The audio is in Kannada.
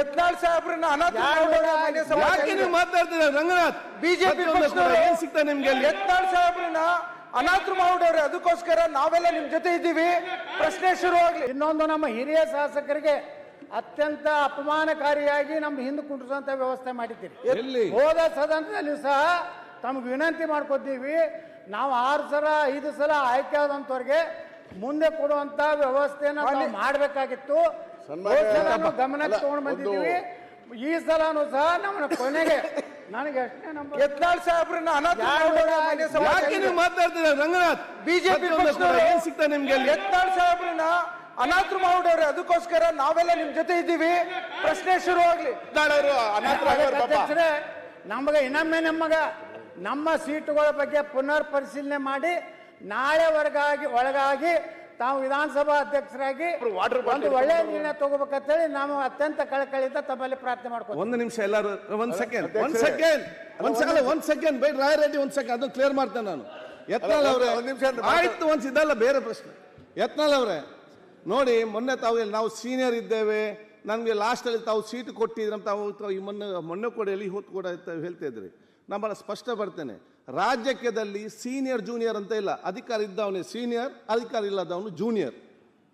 ಯತ್ನಾಳ್ ಸಾಹೇಬ್ರನ್ನ ಯಾಕೆ ನೀವು ಮಾತಾಡ್ತೀರಾ ರಂಗನಾಥ್? ಬಿಜೆಪಿ ಏನ್ ಸಿಗ್ತಾ ನಿಮ್ಗೆ ಅಲ್ಲಿ? ಯತ್ನಾಳ್ ಸಾಹೇಬ್ರನ್ನ ಅನಾಥರು ಮಾಡಿದವ್ರೆ, ಅದಕ್ಕೋಸ್ಕರ ನಾವೆಲ್ಲ ನಿಮ್ ಜೊತೆ ಇದ್ದೀವಿ. ಪ್ರಶ್ನೆ ಶುರುವಾಗ್ಲಿ. ಇನ್ನೊಂದು, ನಮ್ಮ ಹಿರಿಯ ಶಾಸಕರಿಗೆ ಅತ್ಯಂತ ಅಪಮಾನಕಾರಿಯಾಗಿ ನಮ್ಮ ಹಿಂದೆ ಕುಂಡ್ರಿಸುವಂತ ವ್ಯವಸ್ಥೆ ಮಾಡಿದ್ದೀರಿ. ಹೋದ ಸದನದಲ್ಲಿ ಸಹ ತಮ್ಗೆ ವಿನಂತಿ ಮಾಡ್ಕೊತೀವಿ, ನಾವು 6 ಸಲ 5 ಸಲ ಆಯ್ಕೆ ಆದಂತವ್ರಿಗೆ ಮುಂದೆ ಕೊಡುವಂತ ವ್ಯವಸ್ಥೆನ ಮಾಡಬೇಕಾಗಿತ್ತು. ಗಮನಕ್ಕೆ ತಗೊಂಡು ಬಂದಿದ್ದೀವಿ. ಈ ಸಲನೂ ಸಹ ನಮ್ಮ ಕೊನೆಗೆ ನನಗೆ ಎಷ್ಟೇ ನಮ್ಮ ಯತ್ನಾಳ್ ಸಾಹೇಬ್ರನ್ನ ಯಾಕೆ ನೀವು ಮಾತಾಡ್ತೀರಾ ರಂಗನಾಥ್? ಬಿಜೆಪಿ ಏನ್ ಸಿಗ್ತಾ ನಿಮ್ಗೆ ಅಲ್ಲಿ? ಯತ್ನಾಳ್ ಸಾಹೇಬ್ರನ್ನ ಅನಾಥರು ಮಾಡಿದವ್ರೆ, ಅದಕ್ಕೋಸ್ಕರ ನಾವೆಲ್ಲ ನಿಮ್ ಜೊತೆ ಇದ್ದೀವಿ. ಪ್ರಶ್ನೆ ಶುರುವಾಗ್ಲಿ. ಅಧ್ಯಕ್ಷರೇ, ನಮಗೆ ಇನ್ನೊಮ್ಮೆ ನಮ್ಮ ಸೀಟುಗಳ ಬಗ್ಗೆ ಪುನರ್ ಪರಿಶೀಲನೆ ಮಾಡಿ ನಾಳೆ ಒಳಗಾಗಿ ತಾವು ವಿಧಾನಸಭಾ ಅಧ್ಯಕ್ಷರಾಗಿ ಒಂದು ಒಳ್ಳೆಯ ನಿರ್ಣಯ ತಗೋಬೇಕಂತೇಳಿ ನಾವು ಅತ್ಯಂತ ಕಳಕಳಿಯಿಂದ ತಮ್ಮಲ್ಲಿ ಪ್ರಾರ್ಥನೆ ಮಾಡ್ತೀವಿ. ಒಂದು ನಿಮಿಷ ಎಲ್ಲರೂ, ಒಂದ್ ಸೆಕೆಂಡ್ ಬೈ ರಾಯರೆಡ್ಡಿ, ಒಂದ್ ಸೆಕೆಂಡ್ ಅದನ್ನು ಕ್ಲಿಯರ್ ಮಾಡ್ತೇನೆ ನಾನು. ಯತ್ನಾಳ್ ಅವರೇ ಆಯ್ತು, ಇದಲ್ಲ ಬೇರೆ ಪ್ರಶ್ನೆ. ಯತ್ನಾಳ್ ಅವರೇ ನೋಡಿ, ಮೊನ್ನೆ ನಾವು ಸೀನಿಯರ್ ಇದ್ದೇವೆ, ನಮಗೆ ಲಾಸ್ಟಲ್ಲಿ ತಾವು ಸೀಟ್ ಕೊಟ್ಟಿದ್ರೆ ತಾವು ಮೊನ್ನೆ ಕೂಡ ಎಲ್ಲಿ ಹೊತ್ತು ಕೂಡ ಹೇಳ್ತಾ ಇದ್ರಿ. ನಮ್ಮನ್ನ ಸ್ಪಷ್ಟ ಬರ್ತೇನೆ, ರಾಜ್ಯದಲ್ಲಿ ಸೀನಿಯರ್ ಜೂನಿಯರ್ ಅಂತ ಇಲ್ಲ. ಅಧಿಕಾರ ಇದ್ದವನೇ ಸೀನಿಯರ್, ಅಧಿಕಾರ ಇಲ್ಲದವನು ಜೂನಿಯರ್.